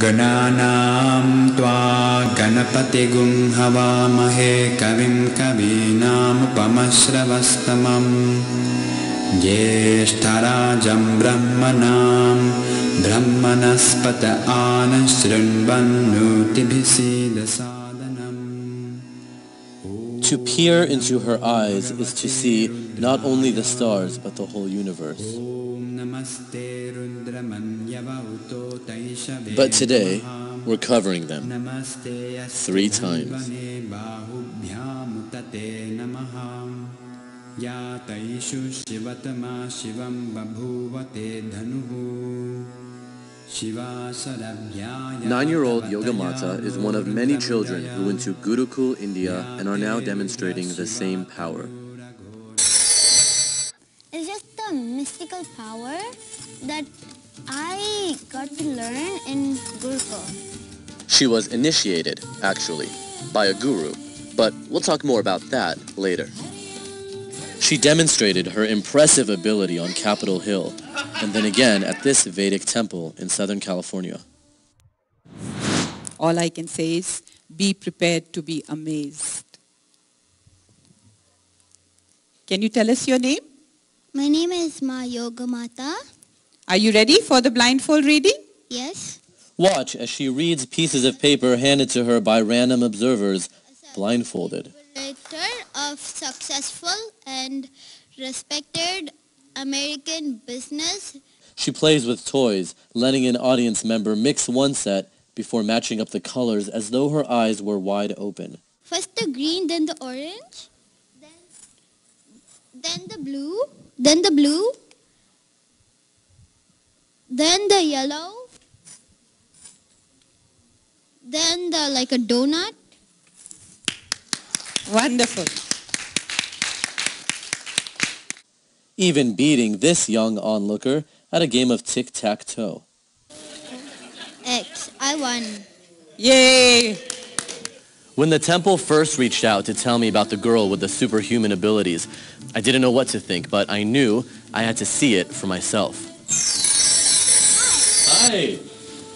गणानां त्वा गणपतिगुं हवामहे कविं कवीनामुपमश्रवस्तमम् ज्येष्ठराजं ब्रह्मणां ब्रह्मणस्पत आनशृण्वन्नोतिभिः सीदसादनम्. To peer into her eyes is to see not only the stars but the whole universe. But today, we're covering them 3 times. Nine-year-old Yogamata is one of many children who went to Gurukul, India and are now demonstrating the same power. It's just a mystical power that I got to learn in Gurukul. She was initiated, actually, by a guru, but we'll talk more about that later. She demonstrated her impressive ability on Capitol Hill, and then again at this Vedic temple in Southern California. All I can say is, be prepared to be amazed. Can you tell us your name? My name is Ma Yogamata. Are you ready for the blindfold reading? Yes. Watch as she reads pieces of paper handed to her by random observers, blindfolded. Of successful and respected American business. She plays with toys, letting an audience member mix one set before matching up the colors as though her eyes were wide open. First the green, then the orange, then the blue, then the blue, then the yellow, then the like a donut. Wonderful. Even beating this young onlooker at a game of tic-tac-toe. X, I won. Yay! When the temple first reached out to tell me about the girl with the superhuman abilities, I didn't know what to think, but I knew I had to see it for myself. Hi!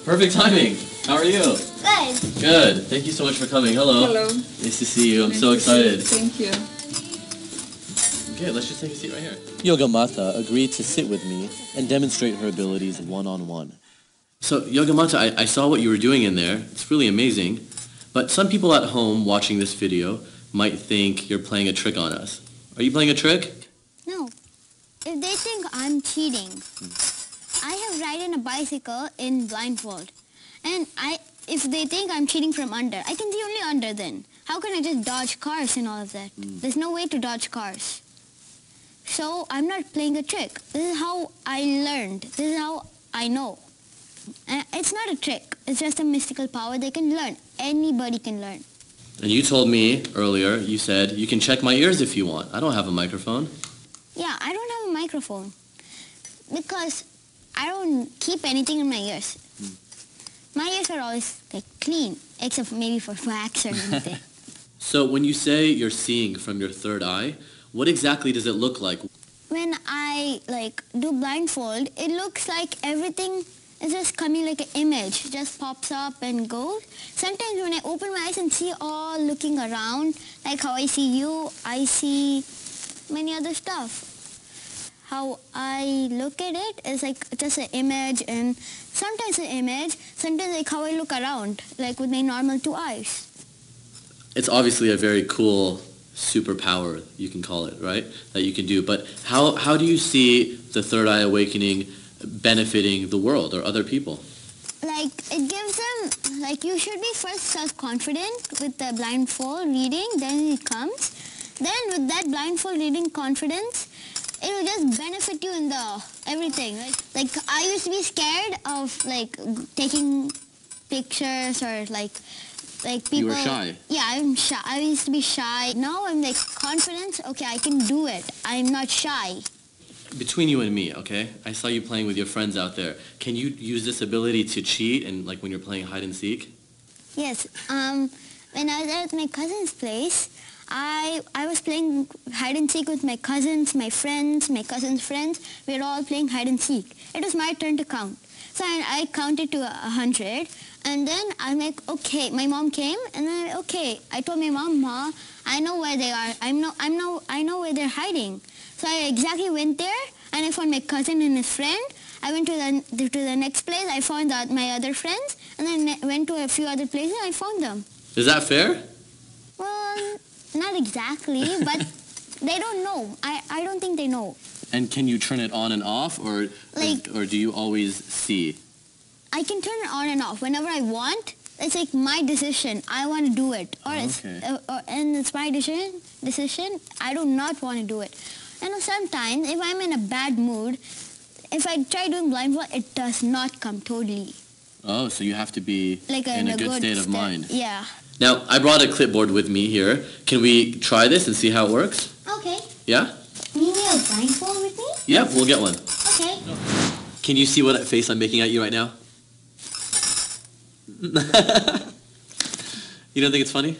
Perfect timing. How are you? Good. Good. Thank you so much for coming. Hello. Hello. Nice to see you. I'm so excited. Thank you. Okay, let's just take a seat right here. Yogamata agreed to sit with me and demonstrate her abilities one-on-one. So, Yogamata, I saw what you were doing in there. It's really amazing. But some people at home watching this video might think you're playing a trick on us. Are you playing a trick? No. If they think I'm cheating, I have ridden a bicycle in blindfold. And if they think I'm cheating from under, I can see only under then. How can I just dodge cars and all of that? There's no way to dodge cars. So I'm not playing a trick. This is how I learned. This is how I know. And it's not a trick. It's just a mystical power they can learn. Anybody can learn. And you told me earlier, you said, you can check my ears if you want. I don't have a microphone. Yeah, I don't have a microphone because I don't keep anything in my ears. My ears are always like clean, except maybe for wax or anything. So when you say you're seeing from your third eye, what exactly does it look like? When I do blindfold, it looks like everything is just coming like an image, just pops up and goes. Sometimes when I open my eyes and see all looking around, like how I see you, I see many other stuff. How I look at it is like just an image, and sometimes an image, sometimes like how I look around, like with my normal 2 eyes. It's obviously a very cool superpower, you can call it, right? That you can do. But how do you see the third eye awakening benefiting the world or other people? Like it gives them, like you should be first self-confident with the blindfold reading, then it comes. Then with that blindfold reading confidence, it will just benefit you in the everything. Like I used to be scared of taking pictures or like people. You were shy. Yeah, I'm shy. I used to be shy. Now I'm like confident. Okay, I can do it. I'm not shy. Between you and me, okay? I saw you playing with your friends out there. Can you use this ability to cheat and when you're playing hide and seek? Yes. When I was at my cousin's place, I was playing hide and seek with my cousins, my friends, my cousin's friends. We were all playing hide and seek. It was my turn to count. So I counted to 100, and then I'm like, okay. My mom came, and then okay. I told my mom, Ma, I know where they are. I know where they're hiding. So I exactly went there, and I found my cousin and his friend. I went to the next place. I found my other friends, and then went to a few other places. I found them. Is that fair? Well, not exactly, but they don't know. I don't think they know. And can you turn it on and off, or do you always see? I can turn it on and off whenever I want. It's like my decision. I want to do it, and it's my decision. I do not want to do it. And sometimes, if I'm in a bad mood, if I try doing blindfold, it does not come totally. Oh, so you have to be Like in a good state of mind. Yeah. Now, I brought a clipboard with me here. Can we try this and see how it works? Okay. Yeah? You need a blindfold with me? Yep, we'll get one. Okay. Can you see what face I'm making at you right now? You don't think it's funny?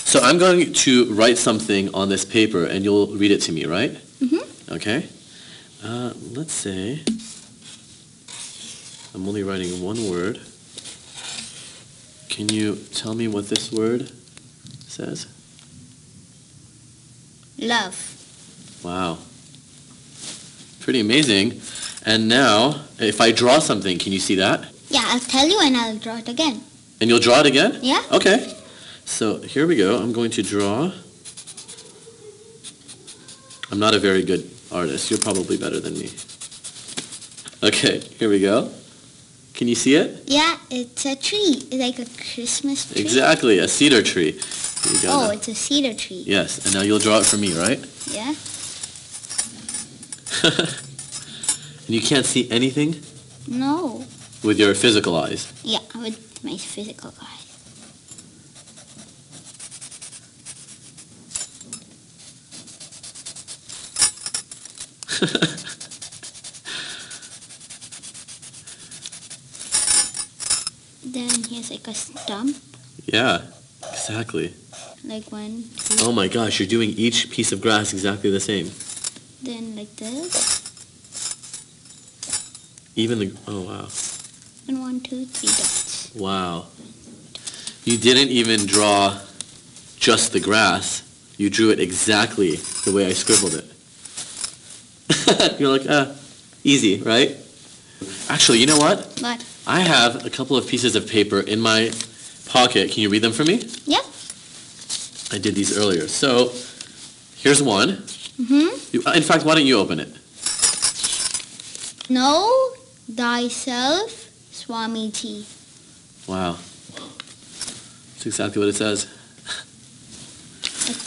So I'm going to write something on this paper, and you'll read it to me, right? Mm-hmm. Okay. Let's say I'm only writing one word. Can you tell me what this word says? Love. Wow. Pretty amazing. And now, if I draw something, can you see that? Yeah, I'll tell you and I'll draw it again. And you'll draw it again? Yeah. Okay. So here we go. I'm going to draw. I'm not a very good artist. You're probably better than me. Okay, here we go. Can you see it? Yeah, it's a tree. It's like a Christmas tree. Exactly, a cedar tree. Here we go. Oh, now. it's a cedar tree. Yes, and now you'll draw it for me, right? Yeah. And you can't see anything No. with your physical eyes. Yeah, with my physical eyes. Then here's like a stump. Yeah, exactly. Like 1, 2. Oh my gosh, you're doing each piece of grass exactly the same. Then like this. Even the, oh wow. And 1, 2, 3 dots. Wow. You didn't even draw just the grass. You drew it exactly the way I scribbled it. You're like, easy, right? Actually, you know what? What? I have a couple of pieces of paper in my pocket. Can you read them for me? Yep. I did these earlier. So, here's one. Mm-hmm. In fact, why don't you open it? Know thyself, Swamiji. Wow. That's exactly what it says.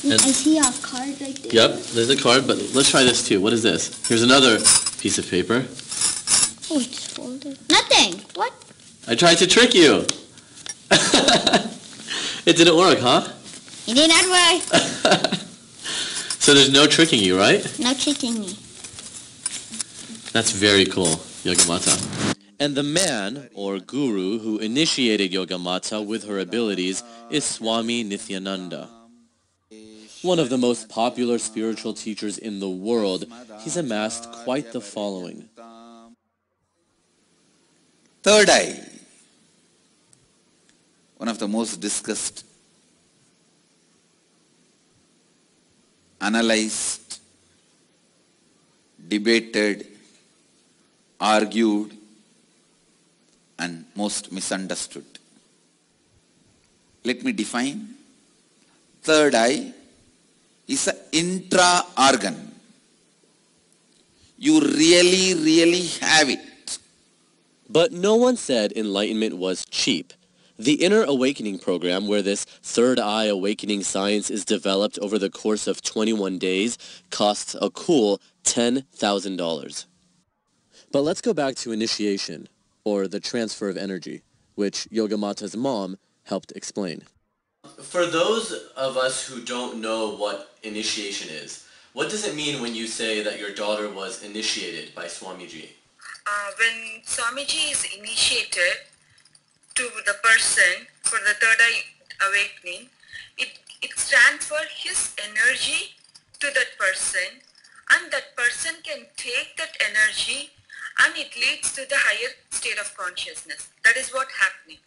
I see a card right there. Yep, there's a card, but let's try this too. What is this? Here's another piece of paper. Oh, it's folded. Nothing. What? I tried to trick you. It didn't work, huh? It did not work. So there's no tricking you, right? No tricking me. That's very cool, Yogamata. And the man, or guru, who initiated Yogamata with her abilities is Swami Nityananda. One of the most popular spiritual teachers in the world, he's amassed quite the following. Third eye, one of the most discussed, analyzed, debated, argued, and most misunderstood. Let me define. Third eye is an intra-organ. You really have it. But no one said enlightenment was cheap. The Inner Awakening program, where this third eye awakening science is developed over the course of 21 days, costs a cool $10,000. But let's go back to initiation, or the transfer of energy, which Yogamata's mom helped explain. For those of us who don't know what initiation is, what does it mean when you say that your daughter was initiated by Swamiji? When Swamiji is initiated to the person for the third eye awakening, it transfers his energy to that person, and that person can take that energy and it leads to the higher state of consciousness. That is what happening.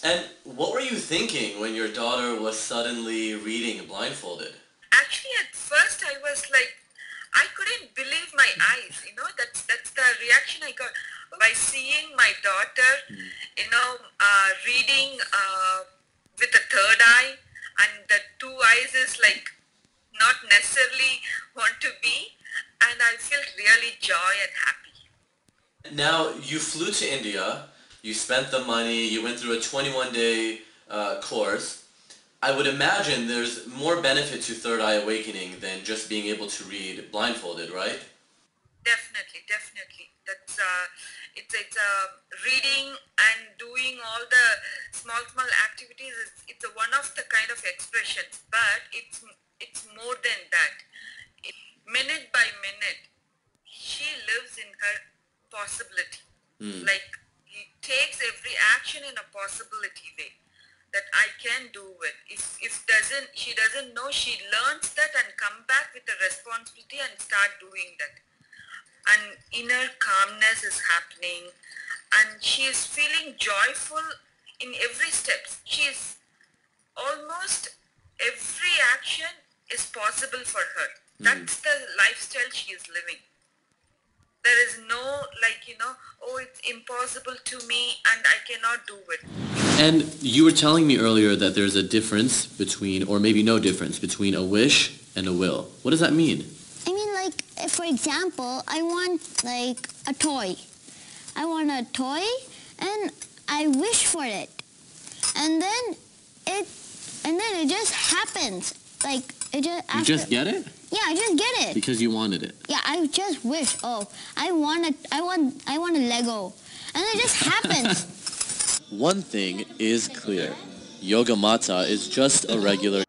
And what were you thinking when your daughter was suddenly reading blindfolded? Actually, at first I was like, I couldn't believe my eyes. That's the reaction I got by seeing my daughter, reading with the third eye, and the two eyes is like not necessarily want to be, and I felt really joy and happy. Now, you flew to India, you spent the money, you went through a 21-day course. I would imagine there's more benefit to Third Eye Awakening than just being able to read blindfolded, right? Definitely. That's it's reading and doing all the small activities. It's one of the kind of expressions, but it's more than that. Minute by minute, she lives in her possibility. Like, he takes every action in a possibility way that I can do it. If she doesn't know, she learns that and come back with a responsibility and start doing that. And inner calmness is happening, and she is feeling joyful in every step. She is almost every action is possible for her. That's the lifestyle she is living. There is no it's impossible to me and I cannot do it. And you were telling me earlier that there's a difference between, or maybe no difference, between a wish and a will. What does that mean? I mean, like, if, for example, I want, like, a toy. I want a toy, and I wish for it. And then it just happens. Like, it just... You just get it? Yeah, I just get it. Because you wanted it. Yeah, I just wish, I want a Lego. And it just happens. One thing is clear. Yogamata is just a regular